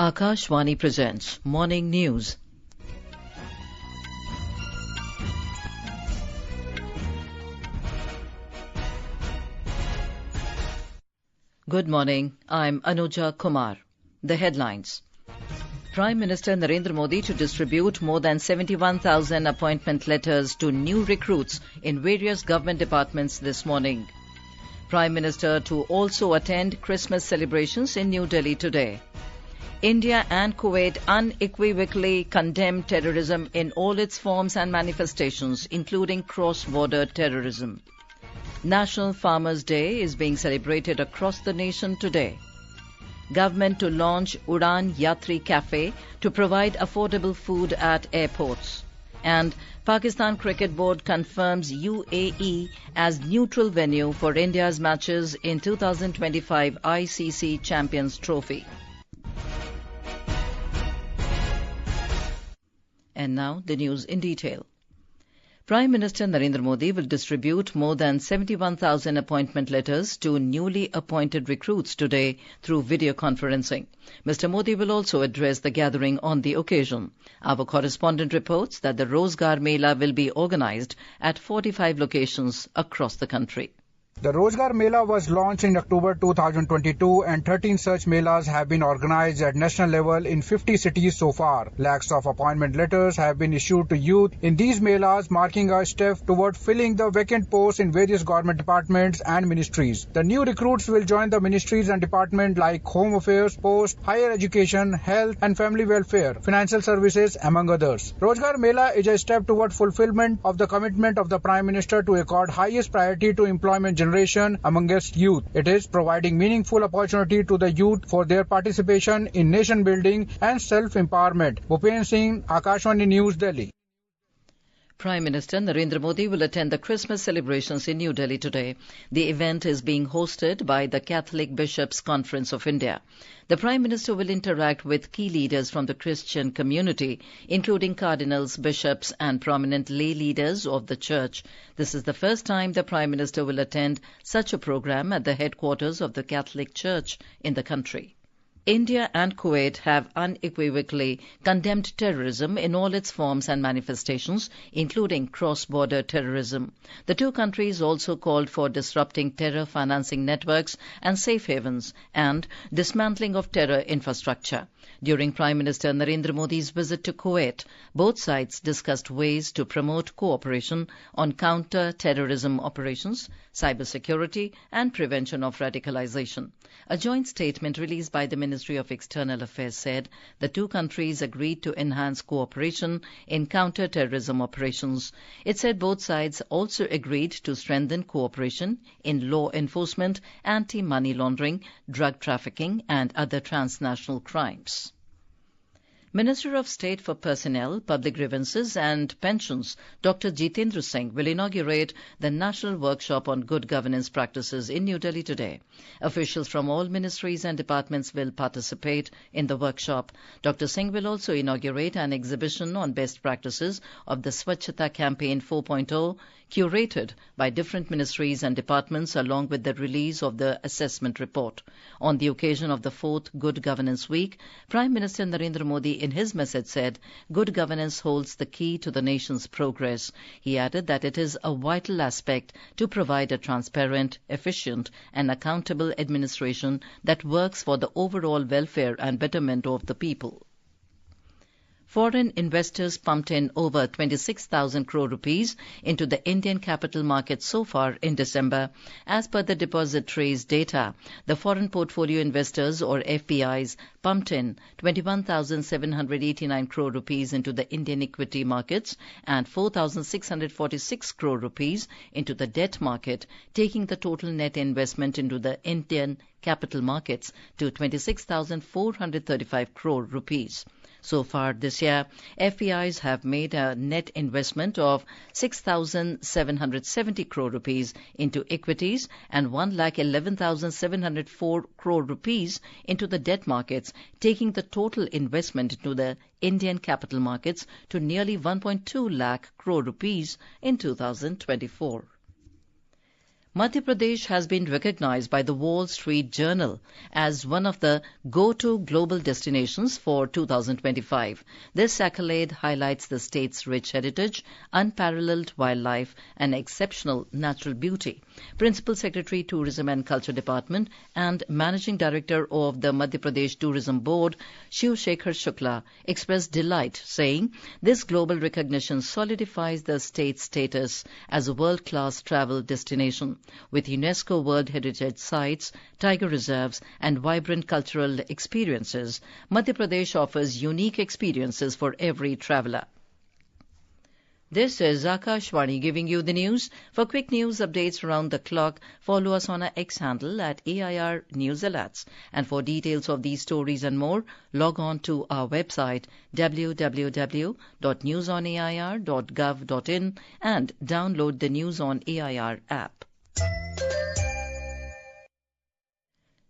Akashvani presents Morning News. Good morning. I'm Anuja Kumar. The headlines. Prime Minister Narendra Modi to distribute more than 71,000 appointment letters to new recruits in various government departments this morning. Prime Minister to also attend Christmas celebrations in New Delhi today. India and Kuwait unequivocally condemn terrorism in all its forms and manifestations, including cross-border terrorism. National Farmers' Day is being celebrated across the nation today. Government to launch Udaan Yatri Cafe to provide affordable food at airports. And Pakistan Cricket Board confirms UAE as neutral venue for India's matches in 2025 ICC Champions Trophy. And now the news in detail. Prime Minister Narendra Modi will distribute more than 71,000 appointment letters to newly appointed recruits today through video conferencing. Mr. Modi will also address the gathering on the occasion. Our correspondent reports that the Rozgar Mela will be organized at 45 locations across the country. The Rozgar Mela was launched in October 2022 and 13 such melas have been organized at national level in 50 cities so far. Lakhs of appointment letters have been issued to youth in these melas, marking a step toward filling the vacant posts in various government departments and ministries. The new recruits will join the ministries and departments like Home Affairs, Post, Higher Education, Health and Family Welfare, Financial Services, among others. Rozgar Mela is a step toward fulfillment of the commitment of the Prime Minister to accord highest priority to employment generation amongst youth. It is providing meaningful opportunity to the youth for their participation in nation building and self-empowerment. Bhupen Singh, Akashvani News, Delhi. Prime Minister Narendra Modi will attend the Christmas celebrations in New Delhi today. The event is being hosted by the Catholic Bishops' Conference of India. The Prime Minister will interact with key leaders from the Christian community, including cardinals, bishops and prominent lay leaders of the Church. This is the first time the Prime Minister will attend such a program at the headquarters of the Catholic Church in the country. India and Kuwait have unequivocally condemned terrorism in all its forms and manifestations, including cross-border terrorism. The two countries also called for disrupting terror financing networks and safe havens and dismantling of terror infrastructure. During Prime Minister Narendra Modi's visit to Kuwait, both sides discussed ways to promote cooperation on counter-terrorism operations, cybersecurity and prevention of radicalization. A joint statement released by the Ministry of External Affairs said the two countries agreed to enhance cooperation in counter-terrorism operations. It said both sides also agreed to strengthen cooperation in law enforcement, anti-money laundering, drug trafficking and other transnational crimes. Minister of State for Personnel, Public Grievances and Pensions, Dr. Jitendra Singh, will inaugurate the National Workshop on Good Governance Practices in New Delhi today. Officials from all ministries and departments will participate in the workshop. Dr. Singh will also inaugurate an exhibition on best practices of the Swachhata Campaign 4.0, curated by different ministries and departments along with the release of the assessment report. On the occasion of the 4th Good Governance Week, Prime Minister Narendra Modi in his message said, good governance holds the key to the nation's progress. He added that it is a vital aspect to provide a transparent, efficient and accountable administration that works for the overall welfare and betterment of the people. Foreign investors pumped in over 26,000 crore rupees into the Indian capital market so far in December. As per the depository's data, the foreign portfolio investors or FPIs pumped in 21,789 crore rupees into the Indian equity markets and 4,646 crore rupees into the debt market, taking the total net investment into the Indian capital markets to 26,435 crore rupees. So far this year, FPIs have made a net investment of 6,770 crore rupees into equities and 1,11,704 crore rupees into the debt markets, taking the total investment into the Indian capital markets to nearly 1.2 lakh crore rupees in 2024. Madhya Pradesh has been recognized by the Wall Street Journal as one of the go-to global destinations for 2025. This accolade highlights the state's rich heritage, unparalleled wildlife, and exceptional natural beauty. Principal Secretary, Tourism and Culture Department and Managing Director of the Madhya Pradesh Tourism Board, Shiv Shekhar Shukla, expressed delight, saying this global recognition solidifies the state's status as a world-class travel destination. With UNESCO World Heritage Sites, tiger reserves and vibrant cultural experiences, Madhya Pradesh offers unique experiences for every traveller. This is Akashvani giving you the news. For quick news updates around the clock, follow us on our X handle at AIR News Alerts. And for details of these stories and more, log on to our website www.newsonair.gov.in and download the News on AIR app.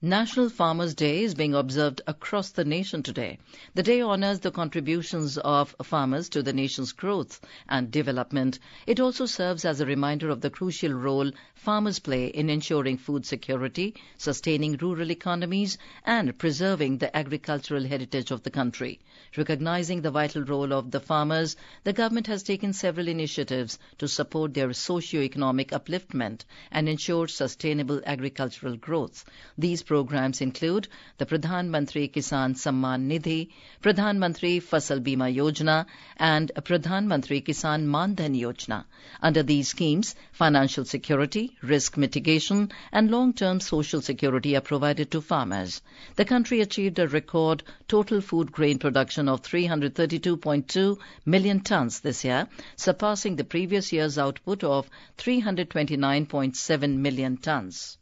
National Farmers' Day is being observed across the nation today. The day honors the contributions of farmers to the nation's growth and development. It also serves as a reminder of the crucial role farmers play in ensuring food security, sustaining rural economies, and preserving the agricultural heritage of the country. Recognizing the vital role of the farmers, the government has taken several initiatives to support their socio-economic upliftment and ensure sustainable agricultural growth. These programs include the Pradhan Mantri Kisan Samman Nidhi, Pradhan Mantri Fasal Bima Yojana, and Pradhan Mantri Kisan Man Dhan Yojana. Under these schemes, financial security, risk mitigation, and long-term social security are provided to farmers. The country achieved a record total food grain production of 332.2 million tons this year, surpassing the previous year's output of 329.7 million tons.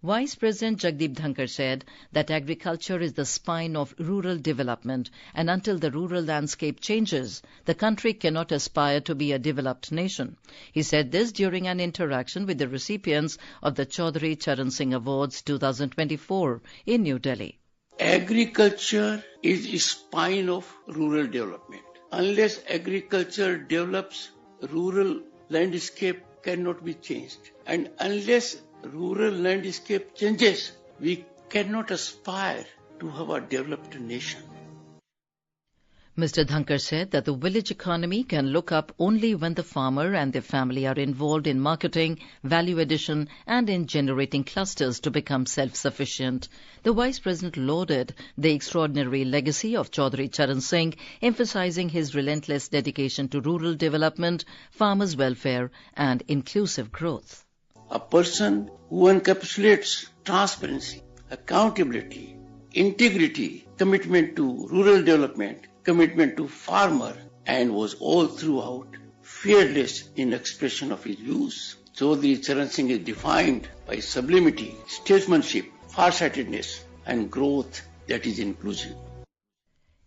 Vice President Jagdeep Dhankar said that agriculture is the spine of rural development, and until the rural landscape changes, the country cannot aspire to be a developed nation. He said this during an interaction with the recipients of the Chaudhry Charan Singh Awards 2024 in New Delhi. Agriculture is the spine of rural development. Unless agriculture develops, rural landscape cannot be changed. And unless rural landscape changes, we cannot aspire to have a developed nation. Mr. Dhankar said that the village economy can look up only when the farmer and their family are involved in marketing, value addition, and in generating clusters to become self-sufficient. The Vice President lauded the extraordinary legacy of Chaudhry Charan Singh, emphasizing his relentless dedication to rural development, farmers' welfare, and inclusive growth. A person who encapsulates transparency, accountability, integrity, commitment to rural development, commitment to farmer, and was all throughout fearless in expression of his views. Chaudhry Charan Singh is defined by sublimity, statesmanship, farsightedness, and growth that is inclusive.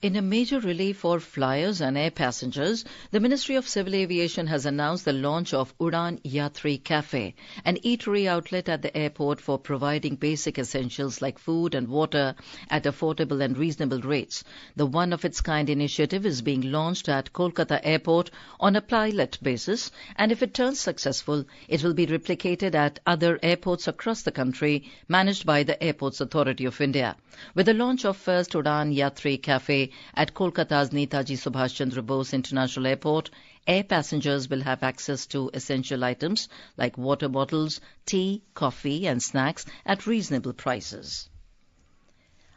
In a major relief for flyers and air passengers, the Ministry of Civil Aviation has announced the launch of Udaan Yatri Cafe, an eatery outlet at the airport for providing basic essentials like food and water at affordable and reasonable rates. The one-of-its-kind initiative is being launched at Kolkata Airport on a pilot basis, and if it turns successful, it will be replicated at other airports across the country managed by the Airports Authority of India. With the launch of first Udaan Yatri Cafe at Kolkata's Netaji Subhash Chandra Bose International Airport, air passengers will have access to essential items like water bottles, tea, coffee and snacks at reasonable prices.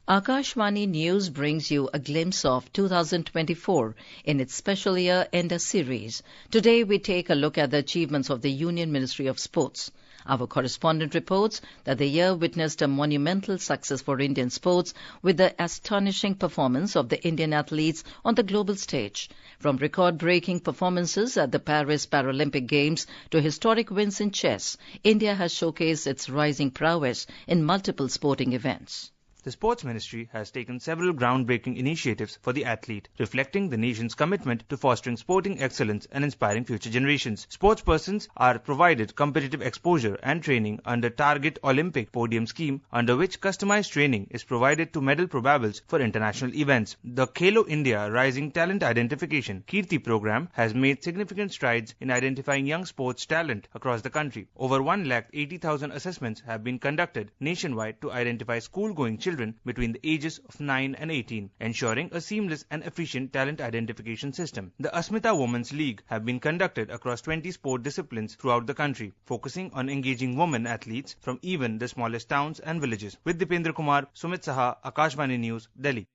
Akashvani News brings you a glimpse of 2024 in its special year ender series. Today we take a look at the achievements of the Union Ministry of Sports. Our correspondent reports that the year witnessed a monumental success for Indian sports with the astonishing performance of the Indian athletes on the global stage. From record-breaking performances at the Paris Paralympic Games to historic wins in chess, India has showcased its rising prowess in multiple sporting events. The Sports Ministry has taken several groundbreaking initiatives for the athlete, reflecting the nation's commitment to fostering sporting excellence and inspiring future generations. Sportspersons are provided competitive exposure and training under Target Olympic Podium Scheme, under which customized training is provided to medal probables for international events. The Khelo India Rising Talent Identification Kirti program has made significant strides in identifying young sports talent across the country. Over 180,000 assessments have been conducted nationwide to identify school-going children between the ages of 9 and 18, ensuring a seamless and efficient talent identification system. The Asmita Women's League have been conducted across 20 sport disciplines throughout the country, focusing on engaging women athletes from even the smallest towns and villages. With Dipendra Kumar, Sumit Saha, Akashvani News, Delhi.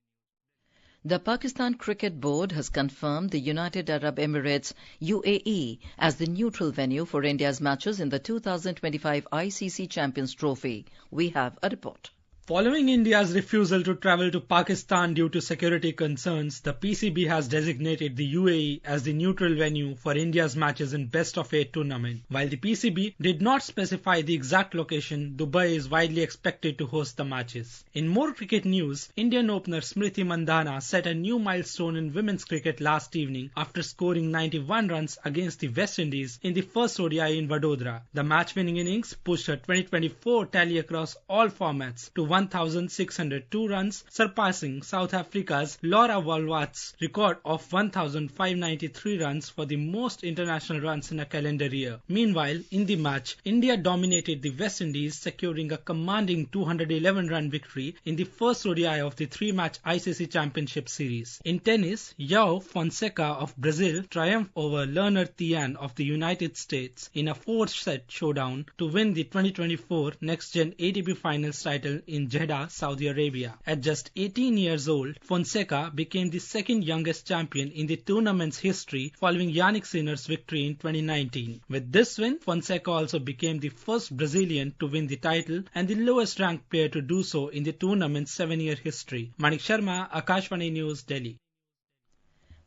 The Pakistan Cricket Board has confirmed the United Arab Emirates UAE as the neutral venue for India's matches in the 2025 ICC Champions Trophy. We have a report. Following India's refusal to travel to Pakistan due to security concerns, the PCB has designated the UAE as the neutral venue for India's matches in best-of-8 tournament. While the PCB did not specify the exact location, Dubai is widely expected to host the matches. In more cricket news, Indian opener Smriti Mandhana set a new milestone in women's cricket last evening after scoring 91 runs against the West Indies in the first ODI in Vadodara. The match-winning innings pushed her 2024 tally across all formats to 1,602 runs, surpassing South Africa's Laura Walwatz's record of 1,593 runs for the most international runs in a calendar year. Meanwhile, in the match, India dominated the West Indies, securing a commanding 211-run victory in the first ODI of the three-match ICC Championship Series. In tennis, João Fonseca of Brazil triumphed over Lerner Tian of the United States in a four-set showdown to win the 2024 Next Gen ATP Finals title in Jeddah, Saudi Arabia. At just 18 years old, Fonseca became the second youngest champion in the tournament's history following Yannick Sinner's victory in 2019. With this win, Fonseca also became the first Brazilian to win the title and the lowest ranked player to do so in the tournament's 7-year history. Manik Sharma, Akashvani News, Delhi.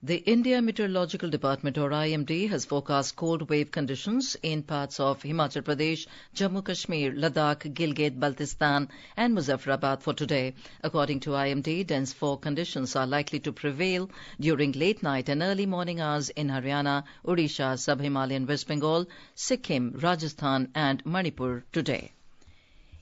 The India Meteorological Department, or IMD, has forecast cold wave conditions in parts of Himachal Pradesh, Jammu Kashmir, Ladakh, Gilgit-Baltistan and Muzaffarabad for today. According to IMD, dense fog conditions are likely to prevail during late night and early morning hours in Haryana, Odisha, Sub-Himalayan West Bengal, Sikkim, Rajasthan and Manipur today.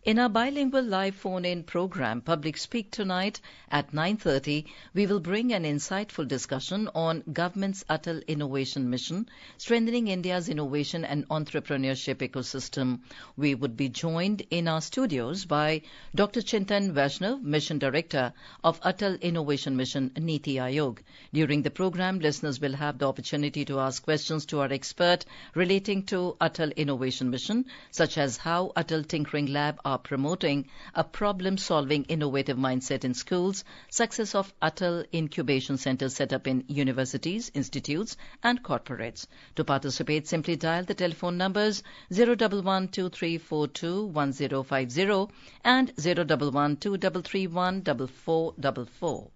In our bilingual live phone-in program, Public Speak Tonight at 9:30, we will bring an insightful discussion on government's Atal Innovation Mission, strengthening India's innovation and entrepreneurship ecosystem. We would be joined in our studios by Dr. Chintan Vaishnav, Mission Director of Atal Innovation Mission, Niti Aayog. During the program, listeners will have the opportunity to ask questions to our expert relating to Atal Innovation Mission, such as how Atal Tinkering Lab are promoting a problem-solving innovative mindset in schools, success of Atal incubation centers set up in universities, institutes and corporates. To participate, simply dial the telephone numbers 011-2342-1050 and 011-2331-4444.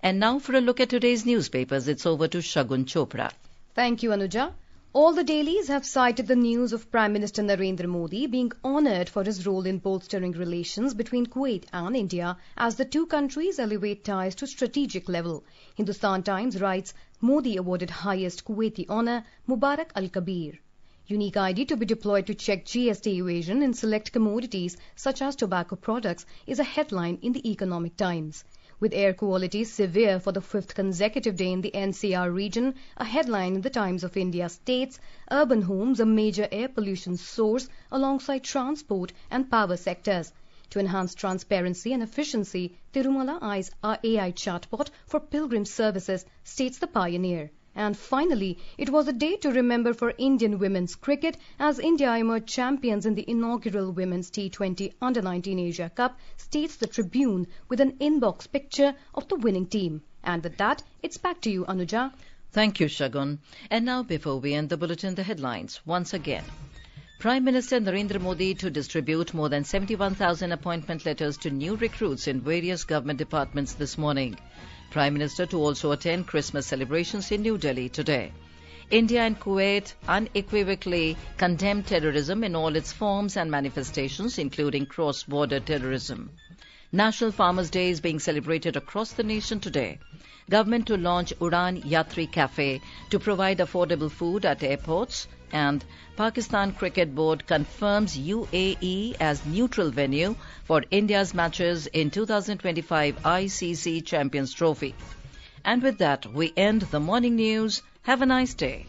And now for a look at today's newspapers, it's over to Shagun Chopra. Thank you, Anuja. All the dailies have cited the news of Prime Minister Narendra Modi being honoured for his role in bolstering relations between Kuwait and India as the two countries elevate ties to strategic level. Hindustan Times writes, Modi awarded highest Kuwaiti honour, Mubarak Al-Kabir. Unique ID to be deployed to check GST evasion in select commodities such as tobacco products is a headline in the Economic Times. With air quality severe for the fifth consecutive day in the NCR region, a headline in the Times of India states, urban homes a major air pollution source alongside transport and power sectors. To enhance transparency and efficiency, Tirumala eyes our AI chatbot for pilgrim services, states the pioneer. And finally, it was a day to remember for Indian women's cricket as India emerged champions in the inaugural Women's T20 Under-19 Asia Cup, states the Tribune with an inbox picture of the winning team. And with that, it's back to you, Anuja. Thank you, Shagun. And now, before we end the bulletin, the headlines once again. Prime Minister Narendra Modi to distribute more than 71,000 appointment letters to new recruits in various government departments this morning. Prime Minister to also attend Christmas celebrations in New Delhi today. India and Kuwait unequivocally condemn terrorism in all its forms and manifestations, including cross-border terrorism. National Farmers' Day is being celebrated across the nation today. Government to launch Udaan Yatri Cafe to provide affordable food at airports. And Pakistan Cricket Board confirms UAE as neutral venue for India's matches in 2025 ICC Champions Trophy. And with that, we end the morning news. Have a nice day.